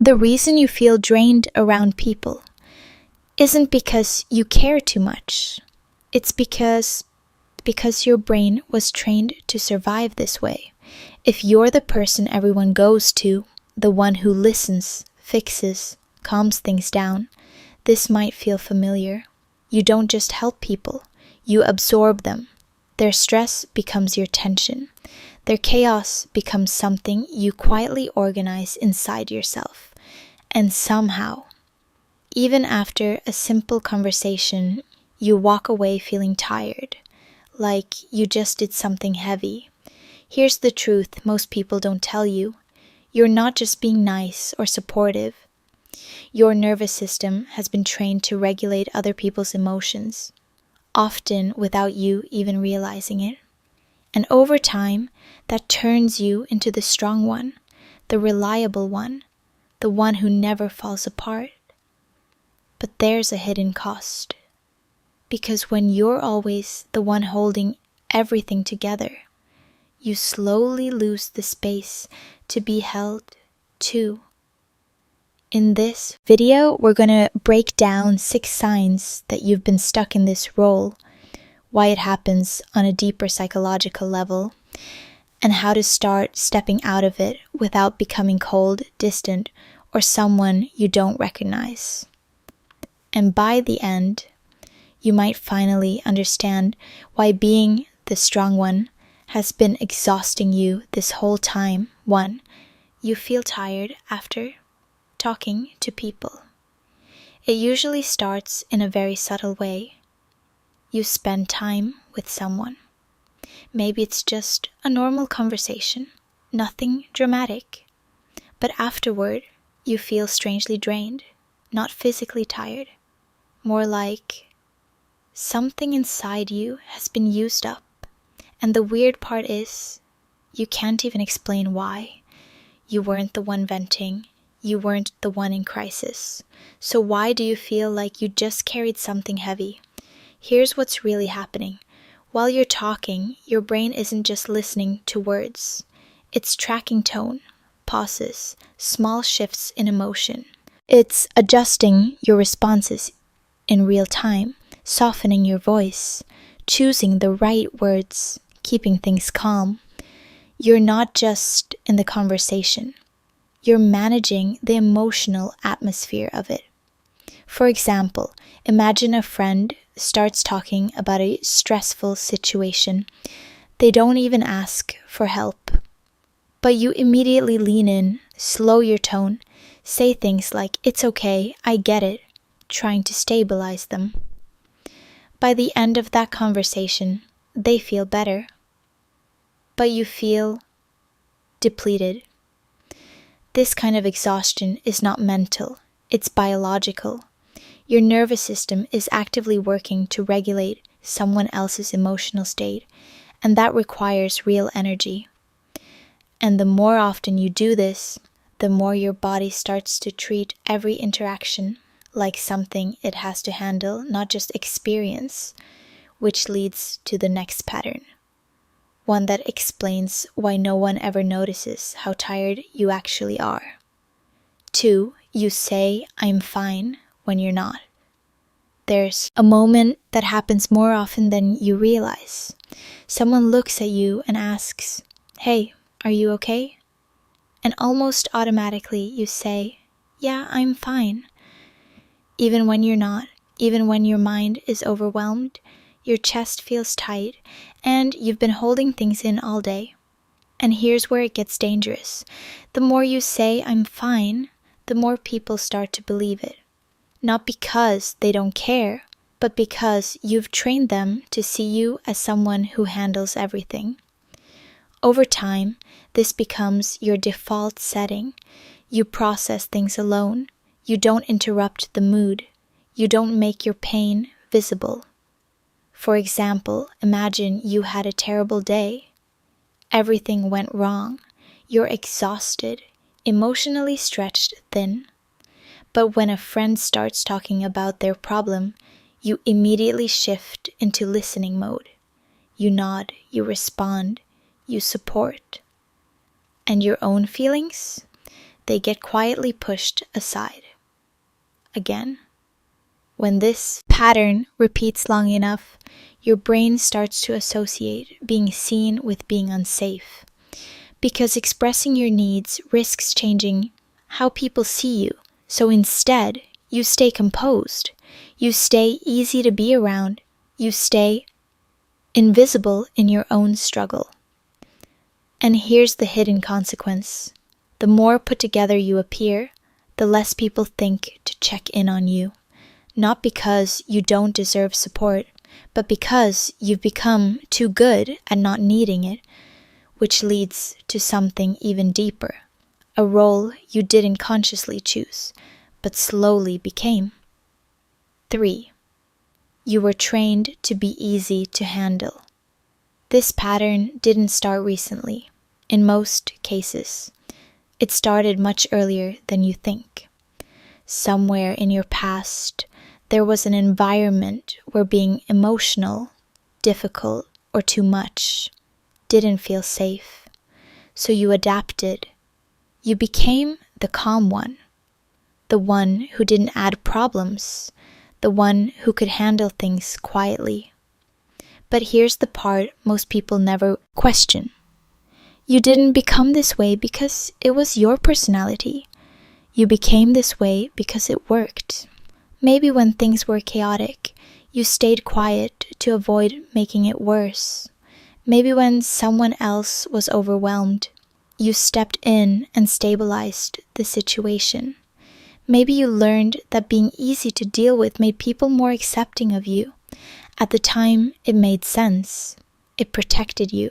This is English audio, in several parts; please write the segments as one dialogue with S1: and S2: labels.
S1: The reason you feel drained around people isn't because you care too much. It's because your brain was trained to survive this way. If you're the person everyone goes to, the one who listens, fixes, calms things down, this might feel familiar. You don't just help people, you absorb them. Their stress becomes your tension. Their chaos becomes something you quietly organize inside yourself. And somehow, even after a simple conversation, you walk away feeling tired, like you just did something heavy. Here's the truth most people don't tell you. You're not just being nice or supportive. Your nervous system has been trained to regulate other people's emotions, often without you even realizing it. And over time, that turns you into the strong one, the reliable one, the one who never falls apart. But there's a hidden cost. Because when you're always the one holding everything together, you slowly lose the space to be held too. In this video, we're going to break down 6 signs that you've been stuck in this role, why it happens on a deeper psychological level, and how to start stepping out of it without becoming cold, distant, or someone you don't recognize. And by the end, you might finally understand why being the strong one has been exhausting you this whole time. 1, you feel tired after talking to people. It usually starts in a very subtle way. You spend time with someone. Maybe it's just a normal conversation, nothing dramatic. But afterward, you feel strangely drained, not physically tired, more like something inside you has been used up. And the weird part is, you can't even explain why. You weren't the one venting. You weren't the one in crisis. So why do you feel like you just carried something heavy? Here's what's really happening. While you're talking, your brain isn't just listening to words. It's tracking tone, pauses, small shifts in emotion. It's adjusting your responses in real time, softening your voice, choosing the right words, keeping things calm. You're not just in the conversation. You're managing the emotional atmosphere of it. For example, imagine a friend starts talking about a stressful situation. They don't even ask for help. But you immediately lean in, slow your tone, say things like, "It's okay, I get it," trying to stabilize them. By the end of that conversation, they feel better. But you feel depleted. This kind of exhaustion is not mental, it's biological. Your nervous system is actively working to regulate someone else's emotional state, and that requires real energy. And the more often you do this, the more your body starts to treat every interaction like something it has to handle, not just experience, which leads to the next pattern. One that explains why no one ever notices how tired you actually are. 2, you say, "I'm fine," when you're not. There's a moment that happens more often than you realize. Someone looks at you and asks, "Hey, are you okay?" And almost automatically you say, "Yeah, I'm fine." Even when you're not, even when your mind is overwhelmed, your chest feels tight, and you've been holding things in all day. And here's where it gets dangerous. The more you say, "I'm fine," the more people start to believe it. Not because they don't care, but because you've trained them to see you as someone who handles everything. Over time, this becomes your default setting. You process things alone. You don't interrupt the mood. You don't make your pain visible. For example, imagine you had a terrible day. Everything went wrong. You're exhausted, emotionally stretched thin. But when a friend starts talking about their problem, you immediately shift into listening mode. You nod, you respond, you support. And your own feelings? they get quietly pushed aside. Again. When this pattern repeats long enough, your brain starts to associate being seen with being unsafe, because expressing your needs risks changing how people see you. So instead, you stay composed, you stay easy to be around, you stay invisible in your own struggle. And here's the hidden consequence. The more put together you appear, the less people think to check in on you. Not because you don't deserve support, but because you've become too good at not needing it, which leads to something even deeper, a role you didn't consciously choose, but slowly became. 3. You were trained to be easy to handle. This pattern didn't start recently, in most cases. It started much earlier than you think. Somewhere in your past, there was an environment where being emotional, difficult, or too much didn't feel safe. So you adapted. You became the calm one, the one who didn't add problems, the one who could handle things quietly. But here's the part most people never question. You didn't become this way because it was your personality. You became this way because it worked. Maybe when things were chaotic, you stayed quiet to avoid making it worse. Maybe when someone else was overwhelmed, you stepped in and stabilized the situation. Maybe you learned that being easy to deal with made people more accepting of you. At the time, it made sense. It protected you.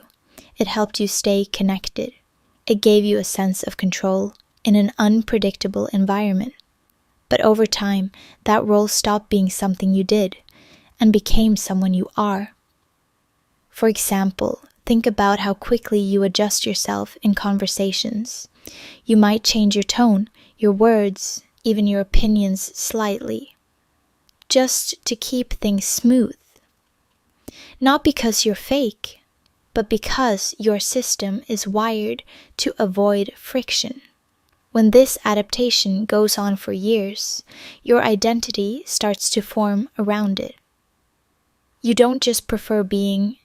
S1: It helped you stay connected. It gave you a sense of control in an unpredictable environment. But over time, that role stopped being something you did and became someone you are. For example, think about how quickly you adjust yourself in conversations. You might change your tone, your words, even your opinions slightly, just to keep things smooth. Not because you're fake, but because your system is wired to avoid friction. When this adaptation goes on for years, your identity starts to form around it. You don't just prefer being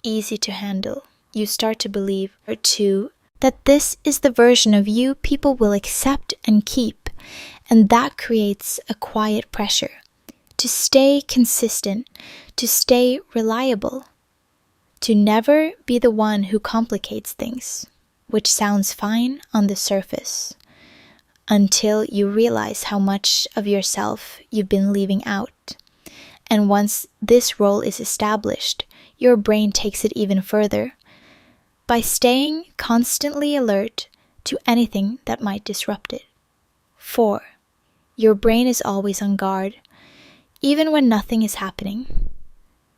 S1: easy to handle. You start to believe, too, that this is the version of you people will accept and keep, and that creates a quiet pressure to stay consistent, to stay reliable, to never be the one who complicates things, which sounds fine on the surface, until you realize how much of yourself you've been leaving out. And once this role is established, your brain takes it even further by staying constantly alert to anything that might disrupt it. 4. Your brain is always on guard, even when nothing is happening.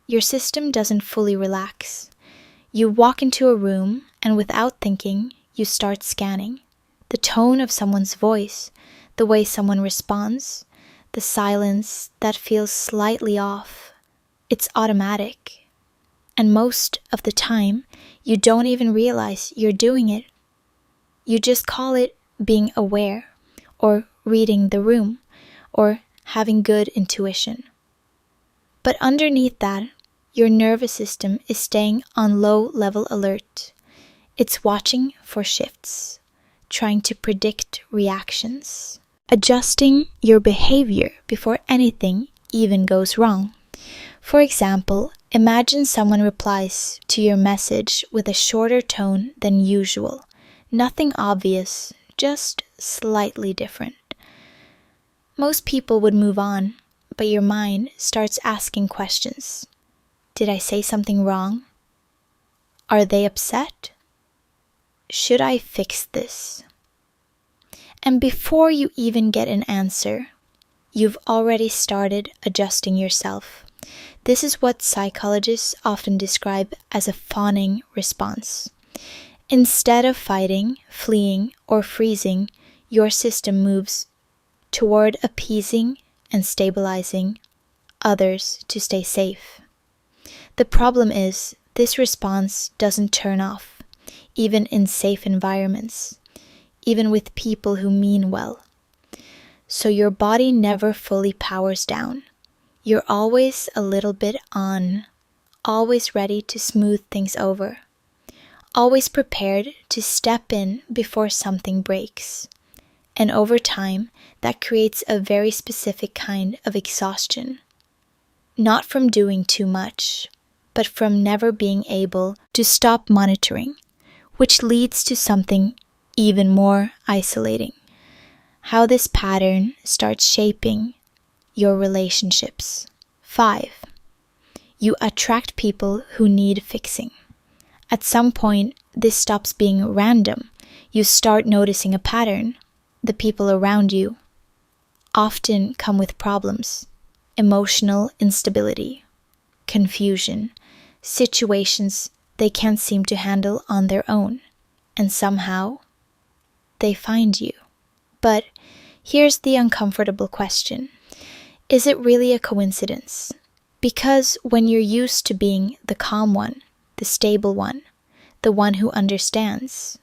S1: Your system doesn't fully relax. You walk into a room, and without thinking, you start scanning. The tone of someone's voice, the way someone responds, the silence that feels slightly off. It's automatic. And most of the time, you don't even realize you're doing it. You just call it being aware, or reading the room, or having good intuition. But underneath that, your nervous system is staying on low-level alert. It's watching for shifts, trying to predict reactions, adjusting your behavior before anything even goes wrong. For example, imagine someone replies to your message with a shorter tone than usual. Nothing obvious, just slightly different. Most people would move on, but your mind starts asking questions. Did I say something wrong? Are they upset? Should I fix this? And before you even get an answer, you've already started adjusting yourself. This is what psychologists often describe as a fawning response. Instead of fighting, fleeing, or freezing, your system moves toward appeasing and stabilizing others to stay safe. The problem is, this response doesn't turn off, even in safe environments. even with people who mean well. So your body never fully powers down. You're always a little bit on, always ready to smooth things over, always prepared to step in before something breaks. And over time, that creates a very specific kind of exhaustion. Not from doing too much, but from never being able to stop monitoring, which leads to something even more isolating. How this pattern starts shaping your relationships. 5. You attract people who need fixing. At some point, this stops being random. You start noticing a pattern. The people around you often come with problems, emotional instability, confusion, situations they can't seem to handle on their own, and somehow they find you. But here's the uncomfortable question. Is it really a coincidence? Because when you're used to being the calm one, the stable one, the one who understands,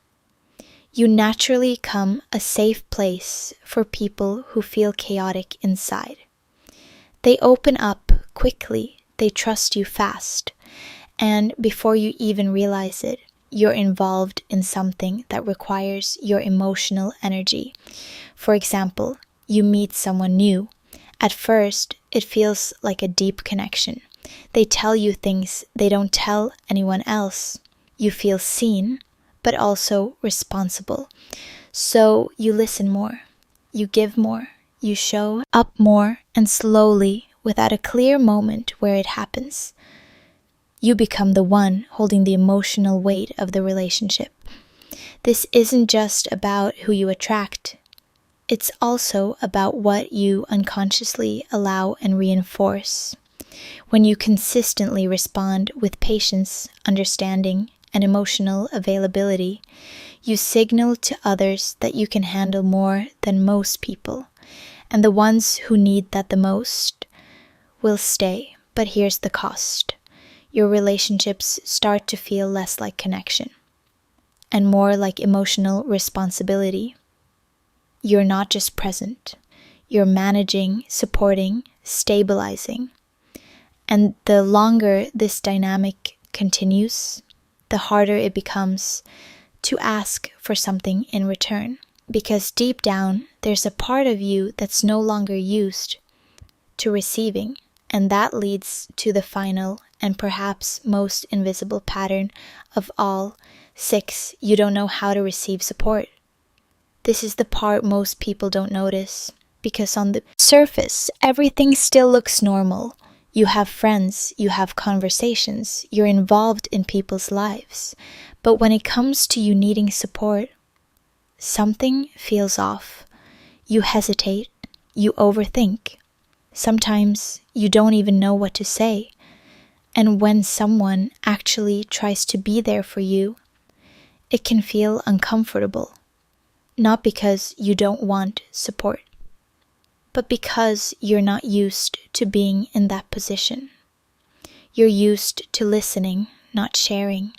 S1: you naturally become a safe place for people who feel chaotic inside. They open up quickly, they trust you fast, and before you even realize it, you're involved in something that requires your emotional energy. For example, you meet someone new. At first, it feels like a deep connection. They tell you things they don't tell anyone else. You feel seen, but also responsible. So you listen more, you give more, you show up more, and slowly, without a clear moment where it happens, you become the one holding the emotional weight of the relationship. This isn't just about who you attract. It's also about what you unconsciously allow and reinforce. When you consistently respond with patience, understanding, and emotional availability, you signal to others that you can handle more than most people, and the ones who need that the most will stay. But here's the cost. Your relationships start to feel less like connection and more like emotional responsibility. You're not just present. You're managing, supporting, stabilizing. And the longer this dynamic continues, the harder it becomes to ask for something in return. Because deep down, there's a part of you that's no longer used to receiving. And that leads to the final and perhaps most invisible pattern of all 6. You don't know how to receive support. This is the part most people don't notice, because on the surface, everything still looks normal. You have friends, you have conversations, you're involved in people's lives. But when it comes to you needing support, something feels off. You hesitate, you overthink. Sometimes you don't even know what to say. And when someone actually tries to be there for you, it can feel uncomfortable. Not because you don't want support, but because you're not used to being in that position. You're used to listening, not sharing.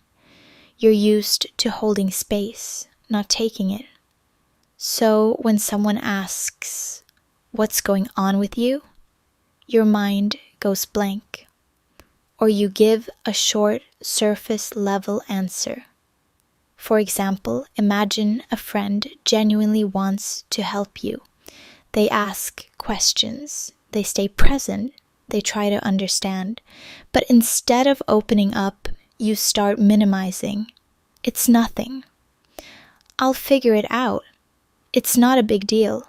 S1: You're used to holding space, not taking it. So when someone asks, "What's going on with you?" your mind goes blank. Or you give a short, surface-level answer. For example, imagine a friend genuinely wants to help you. They ask questions, they stay present, they try to understand. But instead of opening up, you start minimizing. It's nothing. I'll figure it out. It's not a big deal.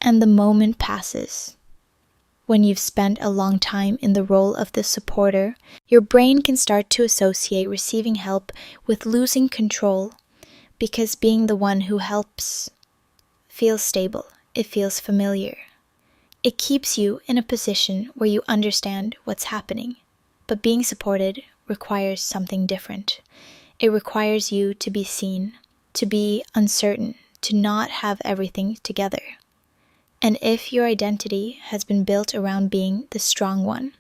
S1: And the moment passes. When you've spent a long time in the role of the supporter, your brain can start to associate receiving help with losing control, because being the one who helps feels stable, it feels familiar. It keeps you in a position where you understand what's happening, but being supported requires something different. It requires you to be seen, to be uncertain, to not have everything together. And if your identity has been built around being the strong one,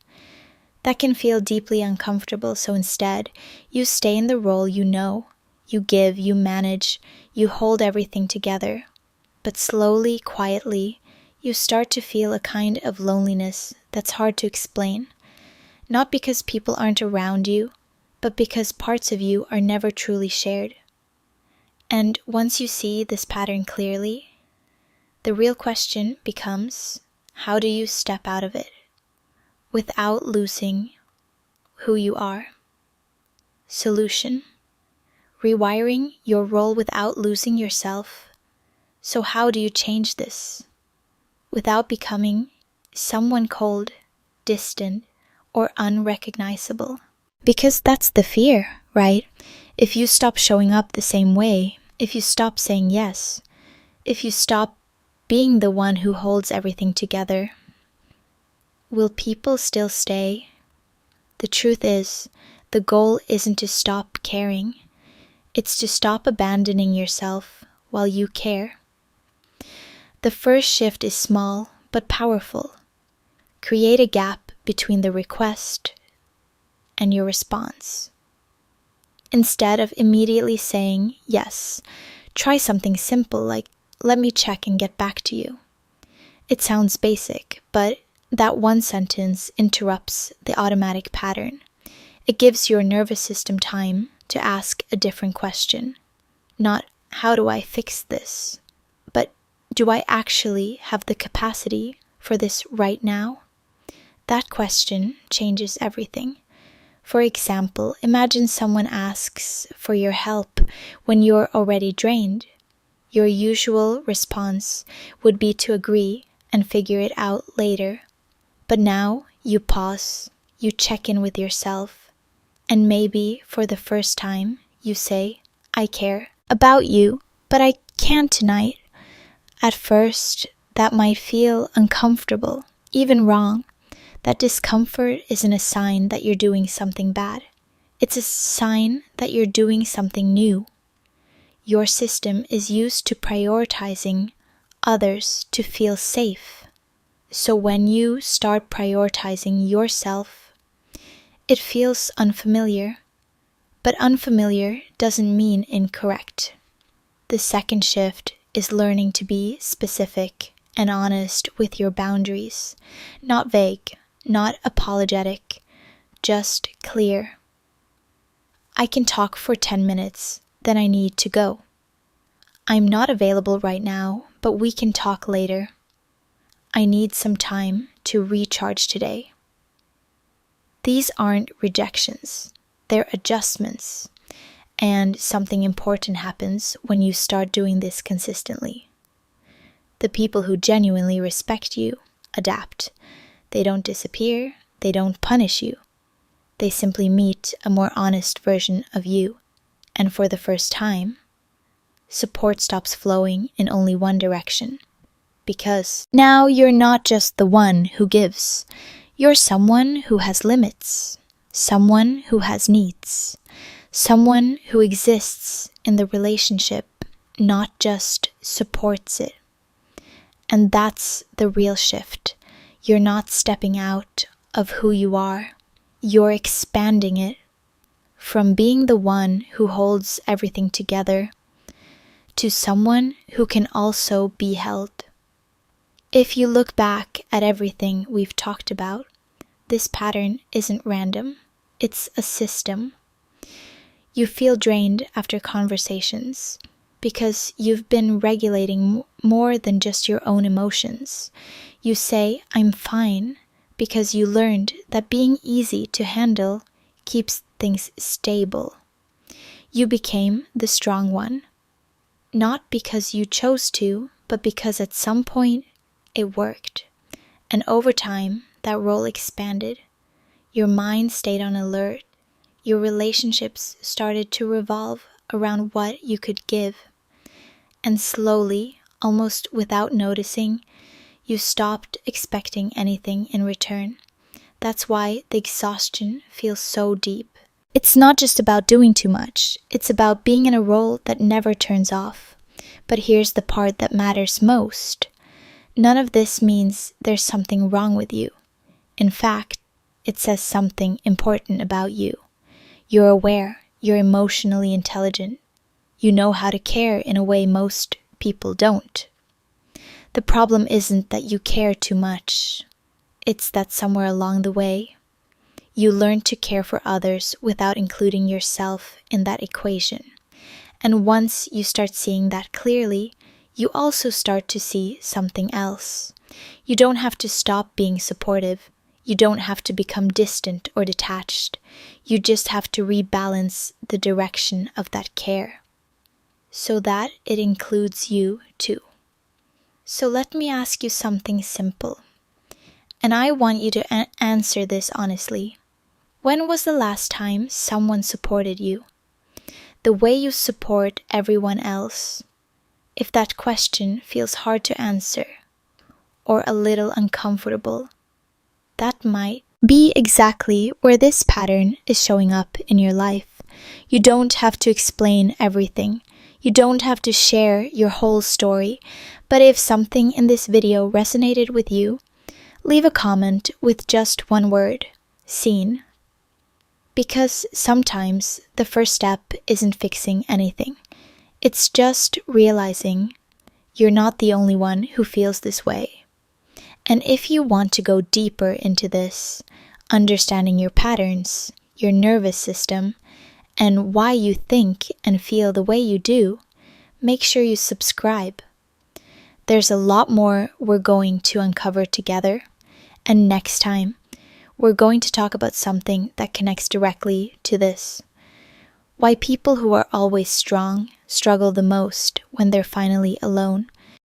S1: that can feel deeply uncomfortable. So instead, you stay in the role you know. You give, you manage, you hold everything together. But slowly, quietly, you start to feel a kind of loneliness that's hard to explain. Not because people aren't around you, but because parts of you are never truly shared. And once you see this pattern clearly, the real question becomes, how do you step out of it without losing who you are? Solution: rewiring your role without losing yourself. So how do you change this without becoming someone cold, distant, or unrecognizable? Because that's the fear, right? If you stop showing up the same way, if you stop saying yes, if you stop being the one who holds everything together, will people still stay? The truth is, the goal isn't to stop caring. It's to stop abandoning yourself while you care. The first shift is small but powerful. Create a gap between the request and your response. Instead of immediately saying yes, try something simple like, "Let me check and get back to you." It sounds basic, but that one sentence interrupts the automatic pattern. It gives your nervous system time to ask a different question. Not, how do I fix this? But, do I actually have the capacity for this right now? That question changes everything. For example, imagine someone asks for your help when you're already drained. Your usual response would be to agree and figure it out later. But now you pause, you check in with yourself, and maybe for the first time you say, "I care about you, but I can't tonight." At first, that might feel uncomfortable, even wrong. That discomfort isn't a sign that you're doing something bad. It's a sign that you're doing something new. Your system is used to prioritizing others to feel safe. So when you start prioritizing yourself, it feels unfamiliar. But unfamiliar doesn't mean incorrect. The second shift is learning to be specific and honest with your boundaries, not vague, not apologetic, just clear. I can talk for 10 minutes, then I need to go. I'm not available right now, but we can talk later. I need some time to recharge today. These aren't rejections, they're adjustments. And something important happens when you start doing this consistently. The people who genuinely respect you adapt. They don't disappear, they don't punish you. They simply meet a more honest version of you. And for the first time, support stops flowing in only one direction. Because now you're not just the one who gives. You're someone who has limits. Someone who has needs. Someone who exists in the relationship, not just supports it. And that's the real shift. You're not stepping out of who you are. You're expanding it from being the one who holds everything together to someone who can also be held. If you look back at everything we've talked about, this pattern isn't random. It's a system. You feel drained after conversations because you've been regulating more than just your own emotions. You say, "I'm fine," because you learned that being easy to handle keeps things stable. You became the strong one, not because you chose to, but because at some point it worked. And over time, that role expanded. Your mind stayed on alert. Your relationships started to revolve around what you could give. And slowly, almost without noticing, you stopped expecting anything in return. That's why the exhaustion feels so deep. It's not just about doing too much. It's about being in a role that never turns off. But here's the part that matters most. None of this means there's something wrong with you. In fact, it says something important about you. You're aware, you're emotionally intelligent, You know how to care in a way most people don't. The problem isn't that you care too much. It's that somewhere along the way, you learn to care for others without including yourself in that equation. And once you start seeing that clearly, you also start to see something else. You don't have to stop being supportive. You don't have to become distant or detached. You just have to rebalance the direction of that care, so that it includes you too. So let me ask you something simple. And I want you to answer this honestly. When was the last time someone supported you? The way you support everyone else? If that question feels hard to answer, or a little uncomfortable, that might be exactly where this pattern is showing up in your life. You don't have to explain everything. You don't have to share your whole story. But if something in this video resonated with you, leave a comment with just one word: seen. Because sometimes the first step isn't fixing anything. It's just realizing you're not the only one who feels this way. And if you want to go deeper into this, understanding your patterns, your nervous system, and why you think and feel the way you do, make sure you subscribe. There's a lot more we're going to uncover together, and next time, we're going to talk about something that connects directly to this. Why people who are always strong struggle the most when they're finally alone.